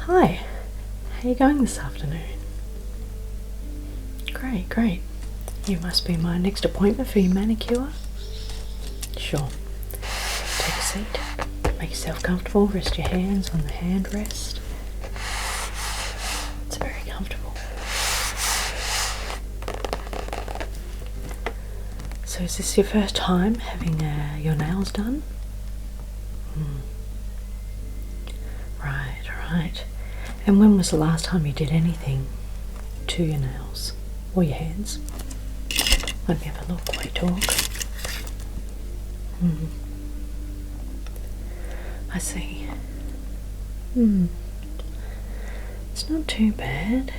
Hi, how you going this afternoon? Great, great. You must be my next appointment for your manicure. Sure. Take a seat. Make yourself comfortable. Rest your hands on the hand rest. It's very comfortable. So is this your first time having your nails done? Right, right. And when was the last time you did anything to your nails or your hands? Let me have a look while you talk. I see. It's not too bad.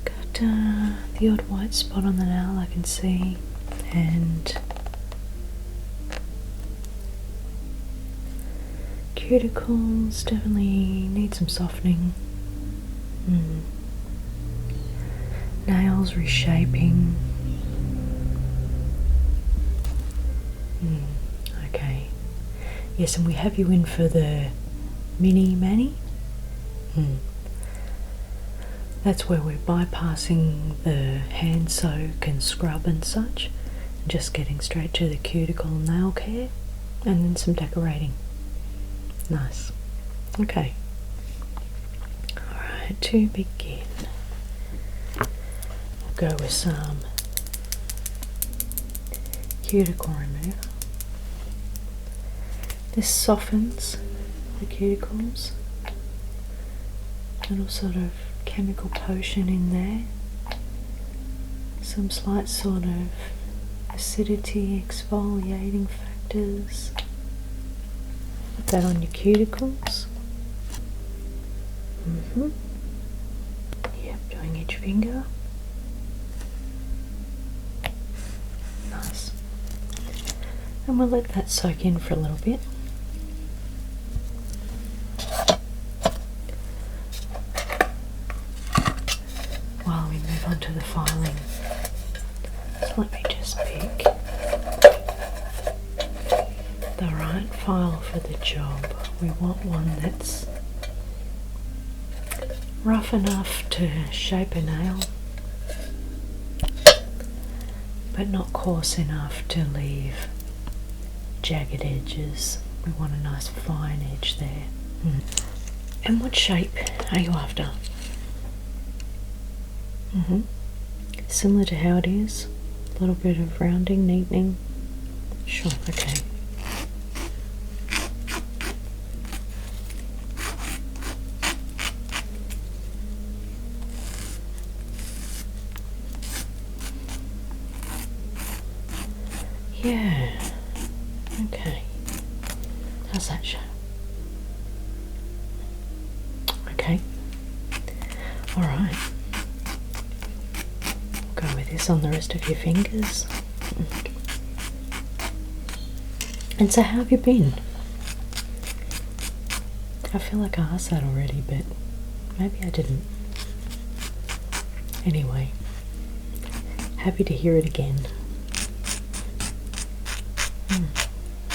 Got the odd white spot on the nail I can see, and cuticles definitely need some softening. Nails reshaping. Okay. Yes, and we have you in for the mini mani. That's where we're bypassing the hand soak and scrub and such, and just getting straight to the cuticle nail care, and then some decorating. Nice. Okay. Alright, to begin, we'll go with some cuticle remover. This softens the cuticles. Little sort of chemical potion in there. Some slight sort of acidity, exfoliating factors. Put that on your cuticles. Yep, doing each finger. Nice. And we'll let that soak in for a little bit. While we move on to the filing, so let me just pick the right file for the job. We want one that's rough enough to shape a nail, but not coarse enough to leave jagged edges. We want a nice fine edge there. And what shape are you after? Similar to how it is, a little bit of rounding, neatening. Sure, okay. Yeah, okay. How's that show? Okay. Alright. Go with this on the rest of your fingers. And so how have you been? I feel like I asked that already, but maybe I didn't. Anyway, happy to hear it again.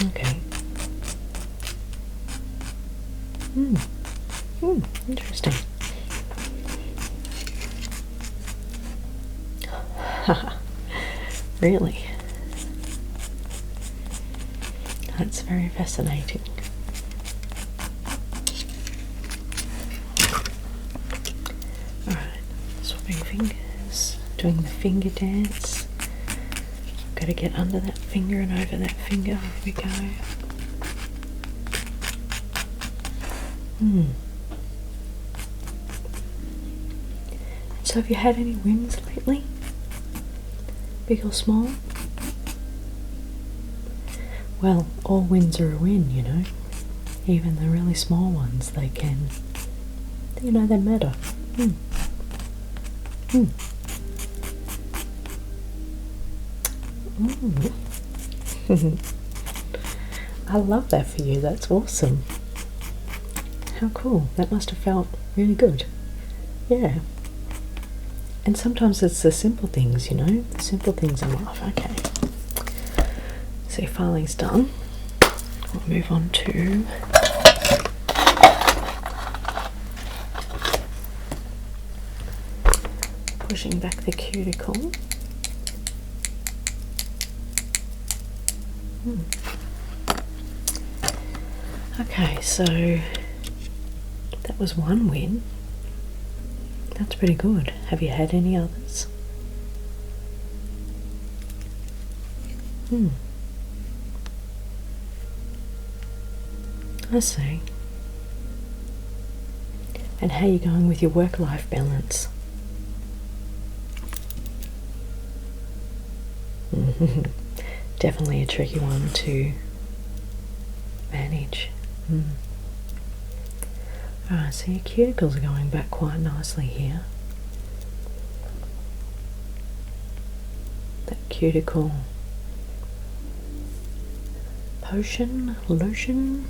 Okay. Interesting. Really? That's very fascinating. Alright, swapping fingers, doing the finger dance. Got to get under that finger and over that finger. Here we go. So have you had any wins lately? Big or small? Well, all wins are a win, you know. Even the really small ones, they can, you know, they matter. I love that for you. That's awesome. How cool. That must have felt really good. Yeah. And sometimes it's the simple things, you know, the simple things in life. Okay. So your filing's done. We'll move on to pushing back the cuticle. Okay, so that was one win. That's pretty good. Have you had any others? I see. And how are you going with your work-life balance? Definitely a tricky one to manage. Alright, so your cuticles are going back quite nicely here. That cuticle potion, lotion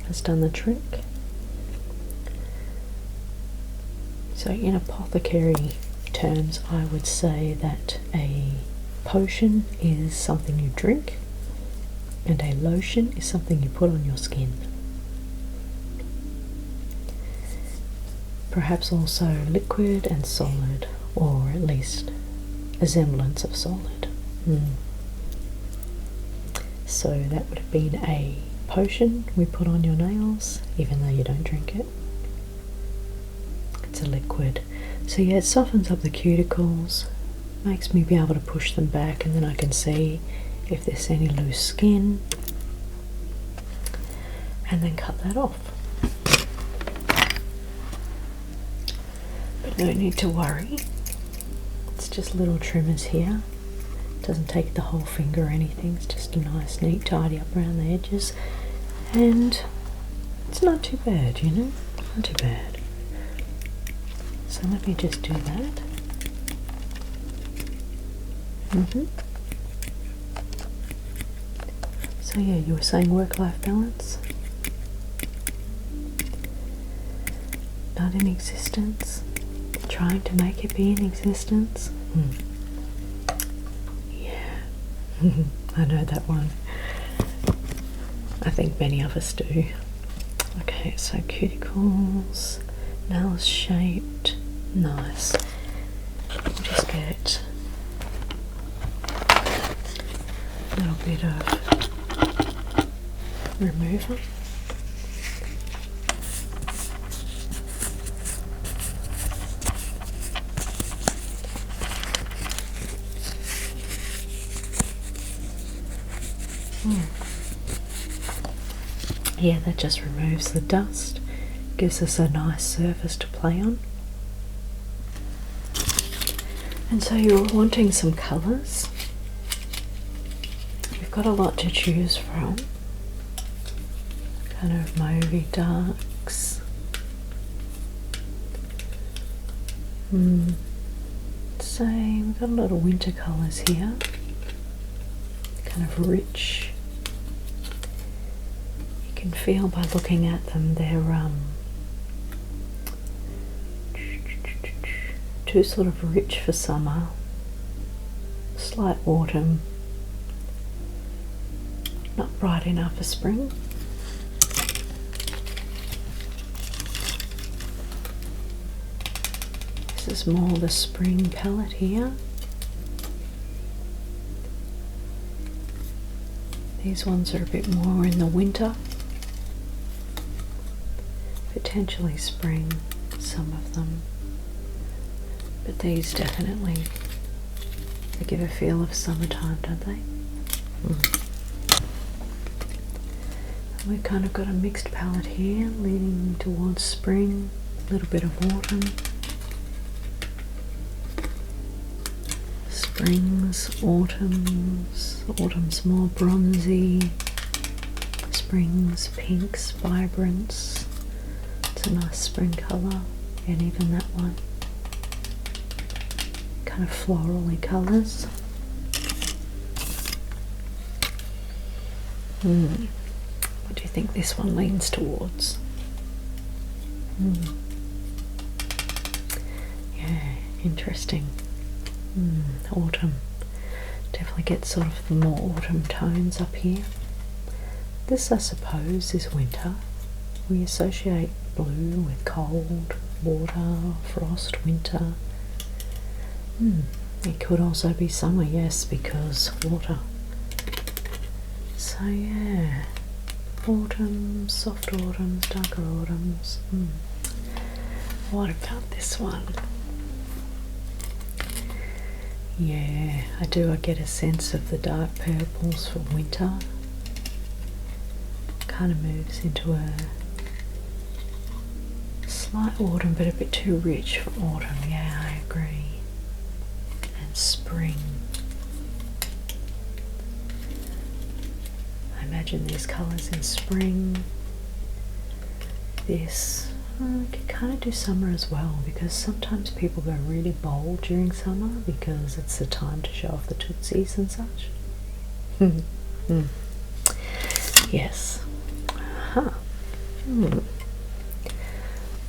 has done the trick. So in apothecary terms, I would say that a potion is something you drink and a lotion is something you put on your skin. Perhaps also liquid and solid, or at least a semblance of solid. So that would have been a potion we put on your nails, even though you don't drink it. It's a liquid. So yeah, it softens up the cuticles, makes me be able to push them back, and then I can see if there's any loose skin, and then cut that off. But no need to worry. It's just little trimmers here. Doesn't take the whole finger or anything. It's just a nice, neat tidy up around the edges, and it's not too bad, you know, not too bad. So let me just do that. So yeah, you were saying work-life balance? Not in existence? Trying to make it be in existence? Yeah, I know that one. I think many of us do. Okay, so cuticles, nails shaped, nice. Just get a little bit of remover. Yeah, that just removes the dust, gives us a nice surface to play on. And so you're wanting some colours. You've got a lot to choose from. Kind of mauvey darks. So we've got a lot of winter colours here. Kind of rich. You can feel by looking at them they're too sort of rich for summer, slight autumn, not bright enough for spring. This is more the spring palette here. These ones are a bit more in the winter, potentially spring, some of them. But these definitely, they give a feel of summertime, don't they? And we've kind of got a mixed palette here, leaning towards spring, a little bit of autumn. Springs, autumns, autumn's more bronzy, springs, pinks, vibrance. It's a nice spring colour, and even that one. Kind of florally colours. What do you think this one leans towards? Yeah, interesting. Autumn. Definitely gets sort of the more autumn tones up here. This, I suppose, is winter. We associate blue with cold, water, frost, winter. It could also be summer, yes, because water. So yeah, autumns, soft autumns, darker autumns. What about this one? Yeah, I get a sense of the dark purples for winter. Kind of moves into a slight autumn, but a bit too rich for autumn. Yeah, I agree. And spring. I imagine these colours in spring. This, we could kind of do summer as well, because sometimes people go really bold during summer because it's the time to show off the tootsies and such. Yes.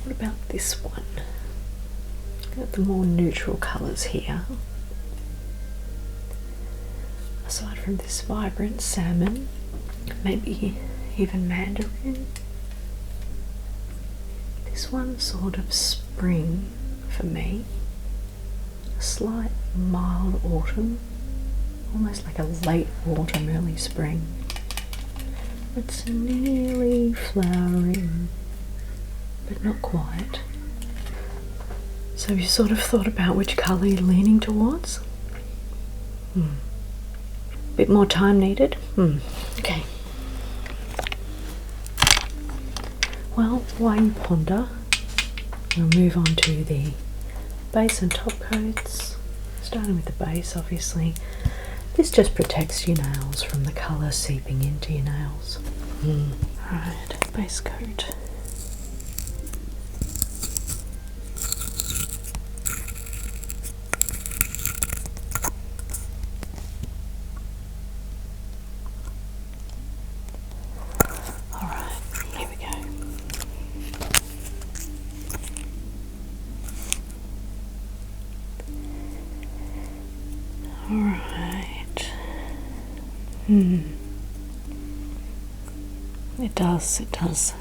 What about this one? Got the more neutral colours here. Aside from this vibrant salmon, maybe even mandarin. This one's sort of spring for me. A slight mild autumn, almost like a late autumn, early spring. It's nearly flowering, but not quite. So you sort of thought about which colour you're leaning towards? Bit more time needed? Okay. Well, while you ponder, we'll move on to the base and top coats. Starting with the base, obviously. This just protects your nails from the colour seeping into your nails. Alright, base coat. Alright, here we go. Alright. It does.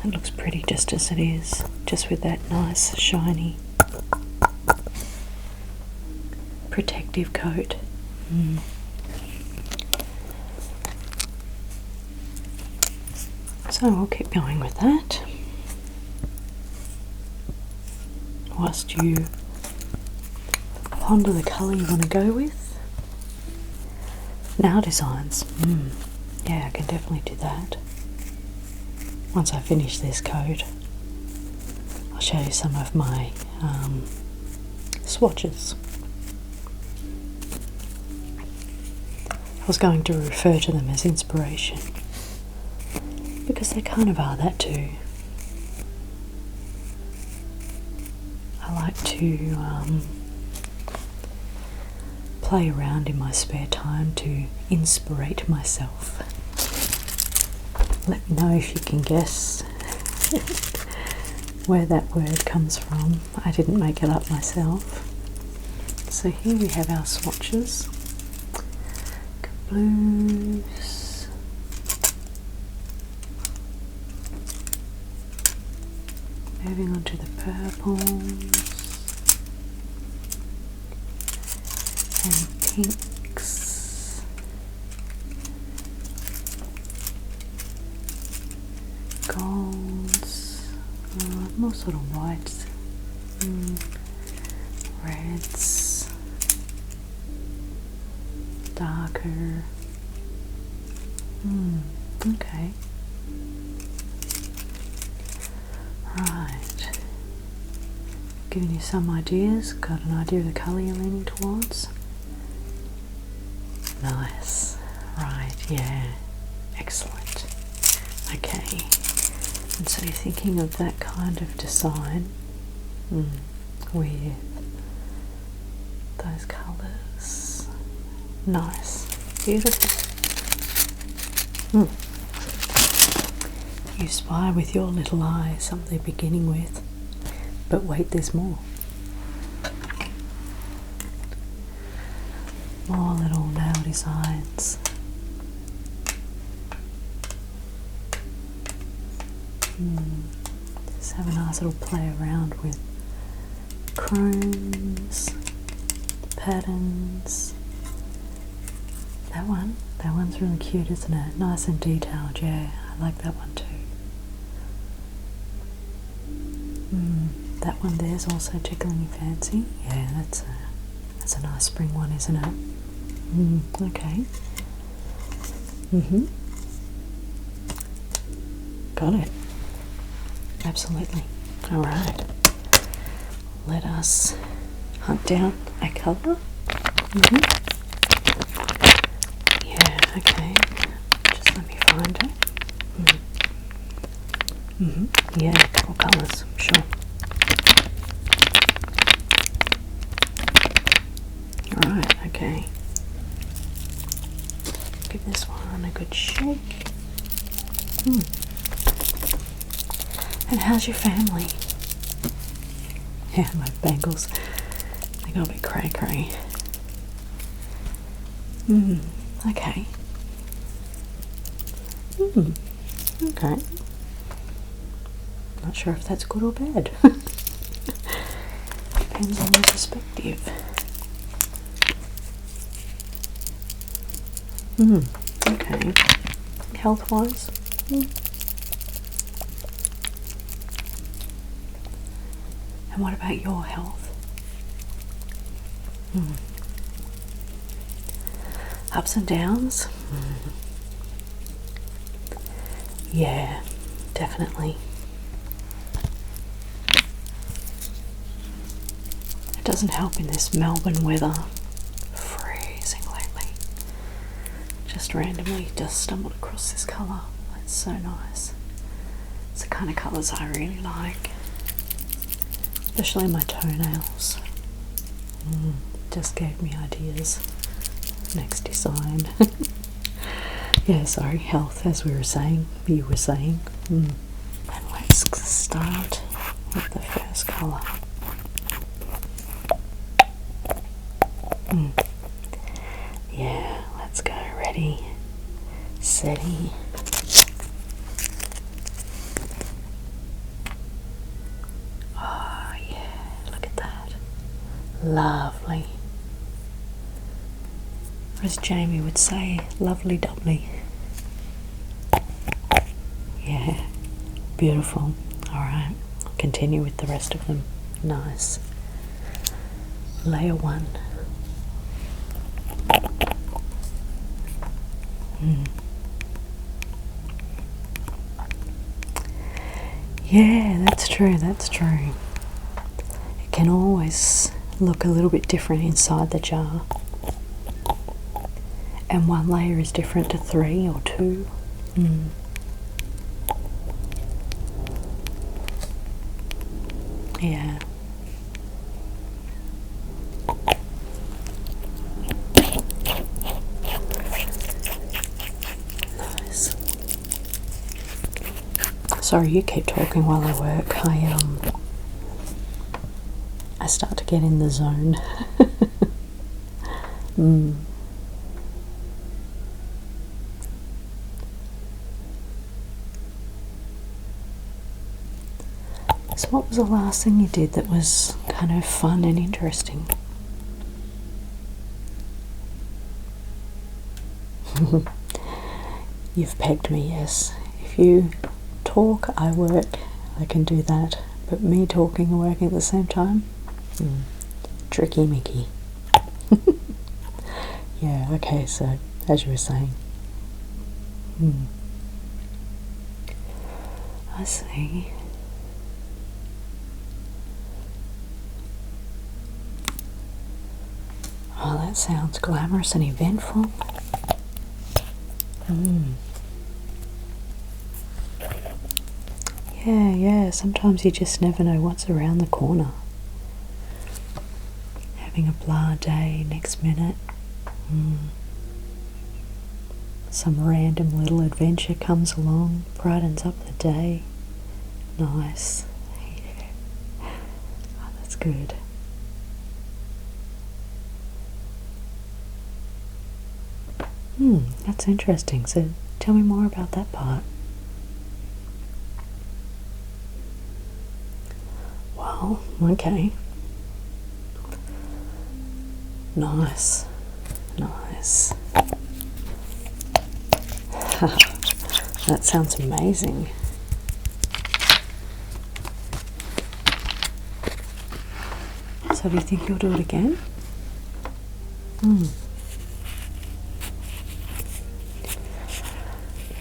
It looks pretty just as it is, just with that nice, shiny, protective coat. So we'll keep going with that. Whilst you ponder the colour you want to go with. Now designs. Yeah, I can definitely do that. Once I finish this coat, I'll show you some of my swatches. I was going to refer to them as inspiration, because they kind of are that too. I like to play around in my spare time to inspirate myself. Let me know if you can guess where that word comes from. I didn't make it up myself. So here we have our swatches. Blues. Moving on to the purples. And pinks. Golds, more sort of whites, reds, darker. Okay. Right. Giving you some ideas. Got an idea of the colour you're leaning towards? Nice. Right, yeah. Excellent. Okay. And so you're thinking of that kind of design with those colours. Nice. Beautiful. You spy with your little eye something beginning with, but wait, there's more. More little nail designs. Just have a nice little play around with chromes, patterns. That one's really cute, isn't it? Nice and detailed, yeah. I like that one too. That one there's also tickling your fancy. Yeah, that's a nice spring one, isn't it? Okay. Got it. Absolutely. All right. Let us hunt down a colour. Yeah, okay. Just let me find it. Yeah, a couple colours, sure. Alright, okay. Give this one a good shake. And how's your family? Yeah, my bangles. They got a bit cray-cray. Okay. Okay. Not sure if that's good or bad. Depends on your perspective. Okay. Health-wise? And what about your health? Ups and downs? Yeah, definitely. It doesn't help in this Melbourne weather. Freezing lately. Just randomly stumbled across this colour. It's so nice. It's the kind of colours I really like. Especially my toenails. Just gave me ideas. Next design. Yeah, sorry, health, as we were saying, you were saying. And let's start with the first colour. Yeah, let's go. Ready, steady. Oh, yeah, look at that. Lovely. As Jamie would say, lovely doubly. Yeah, beautiful. Alright, continue with the rest of them. Nice. Layer 1. Yeah, that's true, that's true. It can always look a little bit different inside the jar. And one layer is different to 3 or 2. Yeah. Nice. Sorry, you keep talking while I work. I start to get in the zone. So what was the last thing you did that was kind of fun and interesting? You've pegged me, yes. If you talk, I work. I can do that. But me talking and working at the same time? Tricky Mickey. Yeah, okay, so as you were saying. I see. Oh, that sounds glamorous and eventful. Yeah, sometimes you just never know what's around the corner. Having a blah day next minute. Some random little adventure comes along, brightens up the day. Nice. Yeah. Oh, that's good. That's interesting. So tell me more about that part. Wow, okay. Nice. Nice. That sounds amazing. So do you think you'll do it again?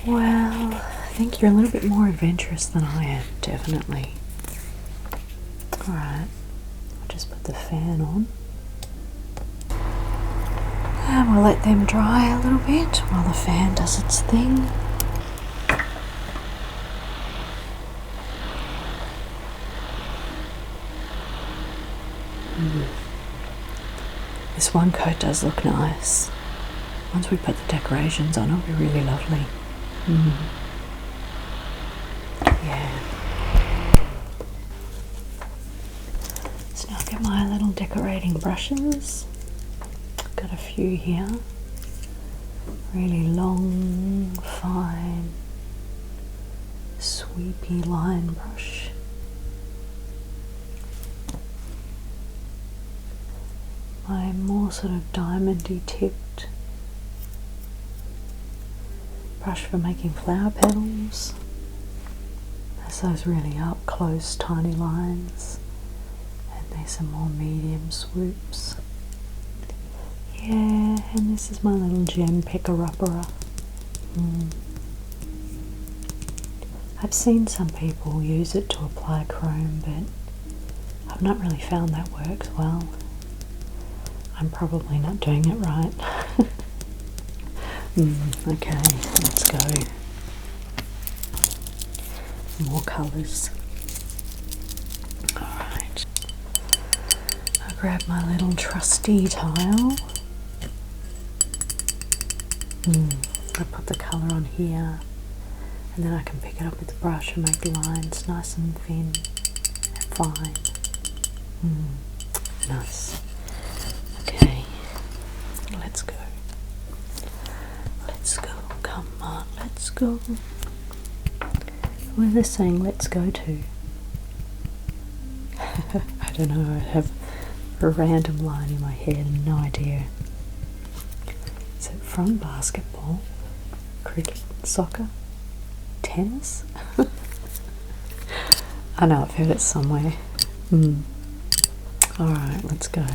Well, I think you're a little bit more adventurous than I am, definitely. Alright, I'll just put the fan on. And we'll let them dry a little bit while the fan does its thing. This one coat does look nice. Once we put the decorations on, it'll be really lovely. Yeah. So now I'll get my little decorating brushes. Got a few here. Really long, fine, sweepy line brush. My more sort of diamondy tipped brush for making flower petals. There's those really up close tiny lines, and there's some more medium swoops. Yeah, and this is my little gem picker-upper. I've seen some people use it to apply chrome, but I've not really found that works well. I'm probably not doing it right. Okay, let's go. More colours. Alright. I'll grab my little trusty tile. I put the colour on here, and then I can pick it up with the brush and make lines nice and thin and fine. Nice. Okay, let's go. Let's go. Come on, let's go. Where they're saying let's go to? I don't know, I have a random line in my head, no idea. Is it from basketball, cricket, soccer, tennis? I know I've heard it somewhere. Alright, let's go.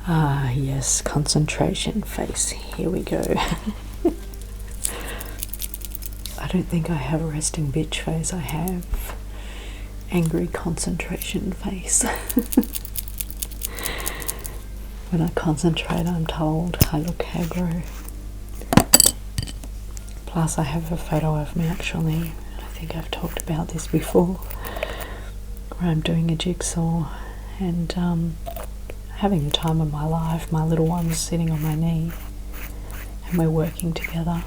Ah, yes, concentration face. Here we go. I don't think I have a resting bitch face. I have angry concentration face. When I concentrate, I'm told I look aggro. Plus, I have a photo of me actually. I think I've talked about this before. Where I'm doing a jigsaw and having the time of my life. My little one's sitting on my knee and we're working together.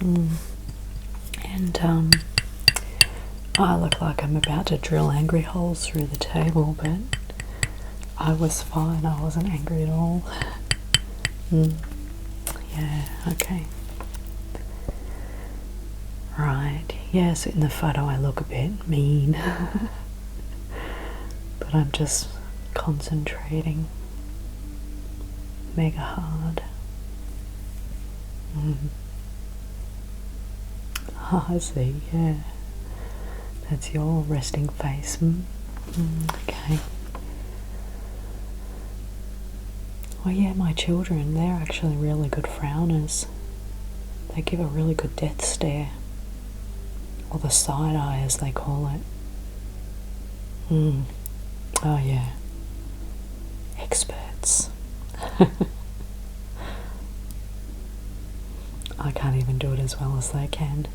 And I look like I'm about to drill angry holes through the table, but I was fine. I wasn't angry at all. Yeah, okay. Right, yes, in the photo I look a bit mean. But I'm just concentrating mega hard. Oh, I see, yeah. That's your resting face. Okay. Well, yeah, my children, they're actually really good frowners. They give a really good death stare. Or the side eye, as they call it. Oh, yeah. Experts. I can't even do it as well as they can.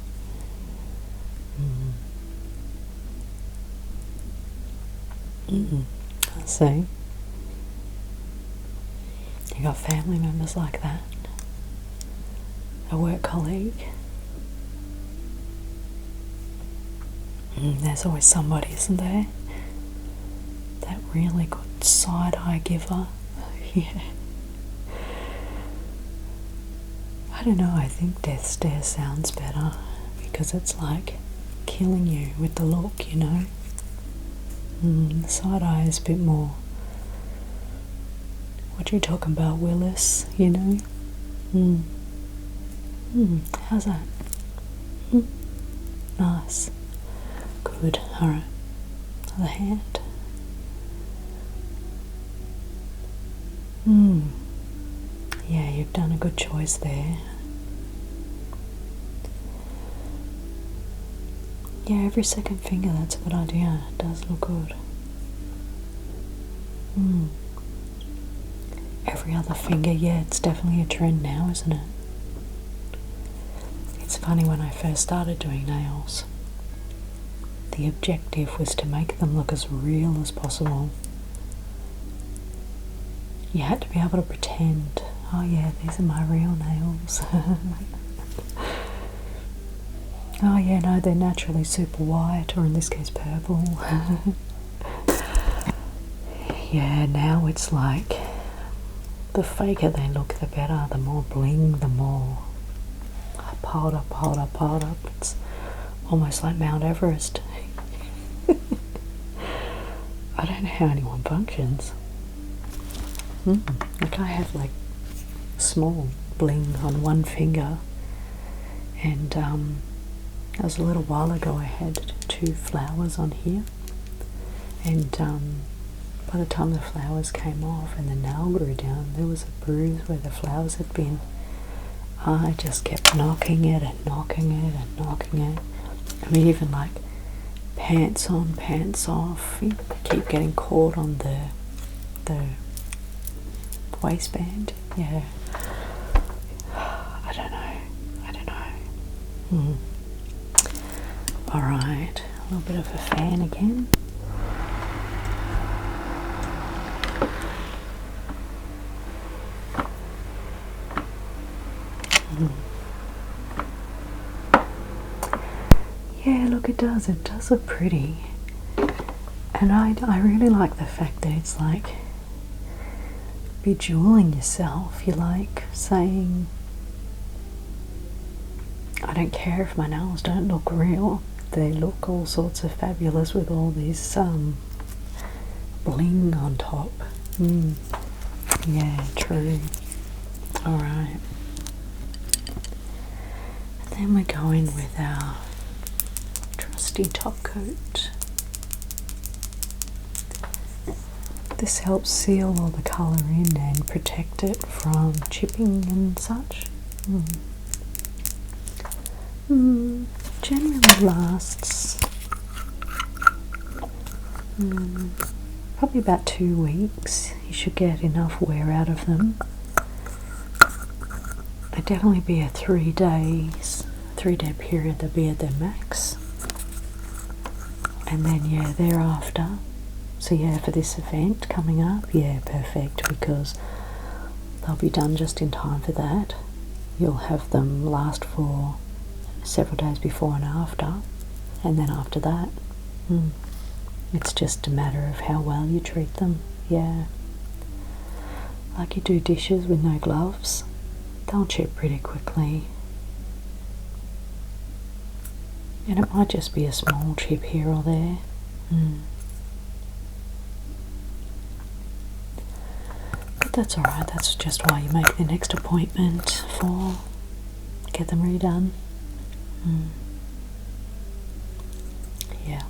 I see. You got family members like that? A work colleague? There's always somebody, isn't there? That really good side-eye giver. Yeah. I don't know, I think death stare sounds better because it's like killing you with the look, you know? The side eye is a bit more What you talking about, Willis? You know? How's that? Nice. Good. Alright. Other hand. Yeah, you've done a good choice there. Yeah, every second finger, that's a good idea. It does look good. Every other finger, yeah, it's definitely a trend now, isn't it? It's funny, when I first started doing nails, the objective was to make them look as real as possible. You had to be able to pretend, oh yeah, these are my real nails. Oh yeah, no, they're naturally super white, or in this case purple. Yeah, now it's like, the faker they look, the better. The more bling, the more piled up. It's almost like Mount Everest. I don't know how anyone functions. Like, I have like small bling on one finger, and that was a little while ago. I had 2 flowers on here, and by the time the flowers came off and the nail grew down, there was a bruise where the flowers had been. I just kept knocking it. I mean, even like pants on, pants off, you keep getting caught on the waistband. Yeah. I don't know. Alright, a little bit of a fan again. Yeah, look, it does look pretty. And I really like the fact that it's like bejeweling yourself. You're like saying, I don't care if my nails don't look real, they look all sorts of fabulous with all these bling on top. Yeah, true. Alright. And then we're going with our trusty top coat. This helps seal all the colour in and protect it from chipping and such. Generally lasts probably about 2 weeks. You should get enough wear out of them. They'd definitely be a 3-day period. They'll be at their max, and then yeah, thereafter. So yeah, for this event coming up, yeah, perfect, because they'll be done just in time for that. You'll have them last for several days before and after, and then after that, it's just a matter of how well you treat them. Yeah, like you do dishes with no gloves, they'll chip pretty quickly, and it might just be a small chip here or there. But that's alright, that's just why you make the next appointment, for get them redone. Yeah.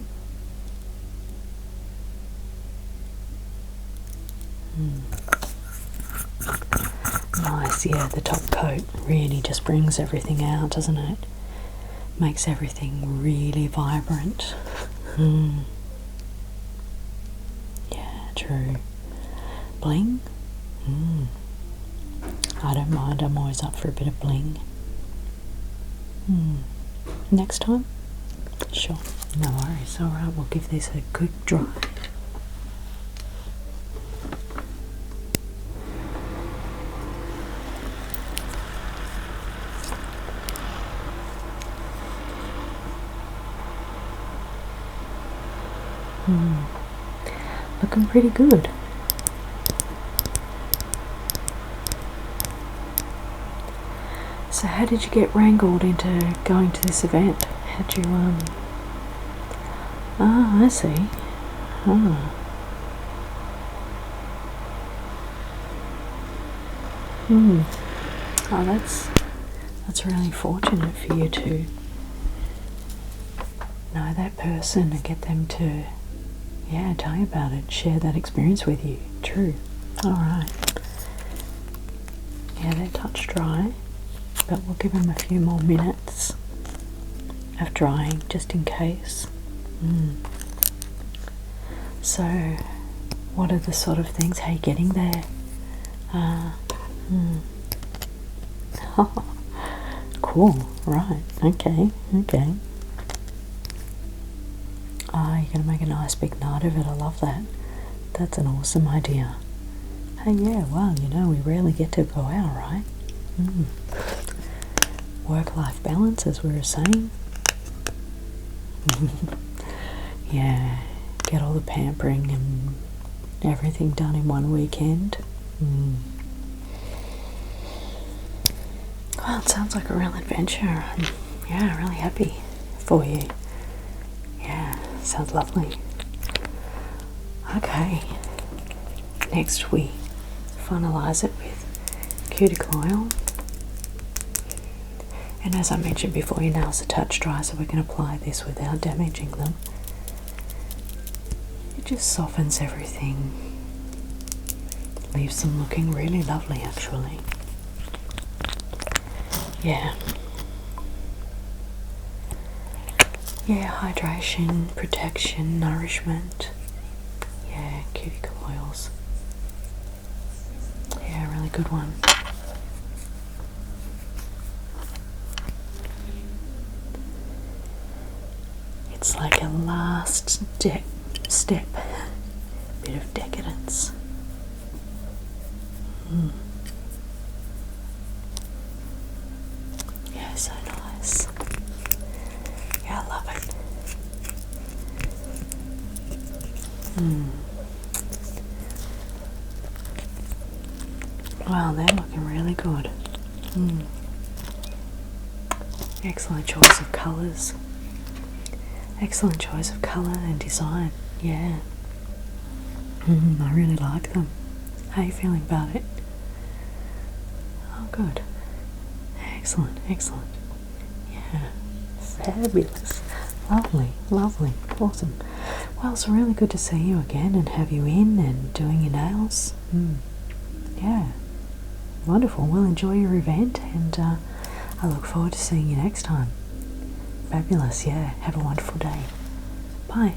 Nice, yeah, the top coat really just brings everything out, doesn't it? Makes everything really vibrant. Yeah, true. Bling? I don't mind, I'm always up for a bit of bling. Next time? Sure, no worries. Alright, we'll give this a quick dry. Looking pretty good. So how did you get wrangled into going to this event? How'd you, I see. Hmm. Oh, that's really fortunate for you to know that person and get them to, yeah, tell you about it, share that experience with you. True. Alright. Yeah, they're touch dry, but we'll give them a few more minutes of drying just in case. So, what are the sort of things? How are you getting there? Cool, right, okay. Ah, you're gonna make a nice big night of it. I love that. That's an awesome idea. Hey, yeah, well, you know, we rarely get to go out, right? Work-life balance, as we were saying. Yeah, get all the pampering and everything done in one weekend. Well, it sounds like a real adventure. Yeah, really happy for you. Yeah, sounds lovely. Okay, next we finalise it with cuticle oil. And as I mentioned before, your nails are touch dry, so we can apply this without damaging them. It just softens everything, leaves them looking really lovely actually. Yeah, hydration, protection, nourishment. Yeah, cuticle oils. Yeah, really good one. It's like a last step, bit of decadence. Yeah, so nice. Yeah, I love it. Wow, they're looking really good. Excellent choice of colours. Excellent choice of colour and design. Yeah. I really like them. How are you feeling about it? Oh, good. Excellent. Yeah. Fabulous. Lovely. Awesome. Well, it's really good to see you again and have you in and doing your nails. Yeah. Wonderful. Well, enjoy your event and I look forward to seeing you next time. Fabulous. Yeah. Have a wonderful day. Bye.